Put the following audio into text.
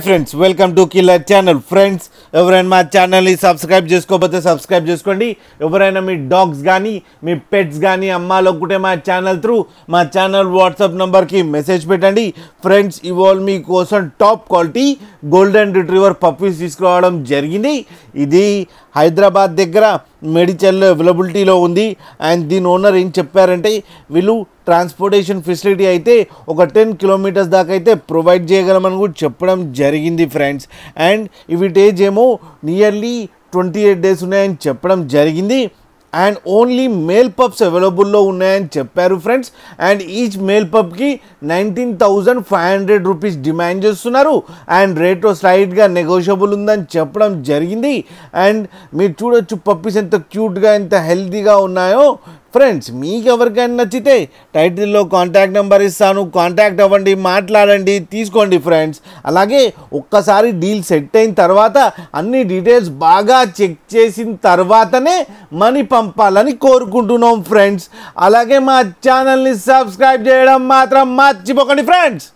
Friends welcome to killer channel. Friends ఎవరైనా మా ఛానల్ని సబ్స్క్రైబ్ చేసుకోకపోతే సబ్స్క్రైబ్ చేసుకోండి. ఎవరైనా మీ డాగ్స్ కానీ మీ పెట్స్ కానీ అమ్మాలనుకుంటే మా ఛానల్ త్రూ మా ఛానల్ వాట్సాప్ నెంబర్కి మెసేజ్ పెట్టండి. ఫ్రెండ్స్ ఇవాళ మీకోసం top quality golden retriever puppies తీసుకురావడం జరిగింది. ఇది హైదరాబాద్ దగ్గర మెడిచల్లో అవైలబిలిటీలో ఉంది. అండ్ దీని ఓనర్ ఏం చెప్పారంటే వీళ్ళు ట్రాన్స్పోర్టేషన్ ఫెసిలిటీ అయితే ఒక 10 కిలోమీటర్స్ దాకా అయితే ప్రొవైడ్ చేయగలమని కూడా చెప్పడం జరిగింది ఫ్రెండ్స్. అండ్ వీటి ఏజ్ ఏమో నియర్లీ 28 డేస్ ఉన్నాయని చెప్పడం జరిగింది. అండ్ ఓన్లీ మేల్ పప్స్ అవైలబుల్లో ఉన్నాయని చెప్పారు ఫ్రెండ్స్. అండ్ ఈచ్ మేల్ పప్కి 19,500 రూపీస్ డిమాండ్ చేస్తున్నారు. అండ్ రేట్ స్లైడ్గా నెగోషియబుల్ ఉందని చెప్పడం జరిగింది. అండ్ మీరు చూడొచ్చు పప్పీస్ ఎంత క్యూట్గా ఎంత హెల్తీగా ఉన్నాయో. ఫ్రెండ్స్ మీకు ఎవరికైనా నచ్చితే టైటిల్లో కాంటాక్ట్ నెంబర్ ఇస్తాను, కాంటాక్ట్ అవ్వండి, మాట్లాడండి, తీసుకోండి ఫ్రెండ్స్. అలాగే ఒక్కసారి డీల్ సెట్ అయిన తర్వాత అన్ని డీటెయిల్స్ బాగా చెక్ చేసిన తర్వాతనే మనీ పంపాలని కోరుకుంటున్నాం ఫ్రెండ్స్. అలాగే మా ఛానల్ని సబ్స్క్రైబ్ చేయడం మాత్రం మర్చిపోకండి ఫ్రెండ్స్.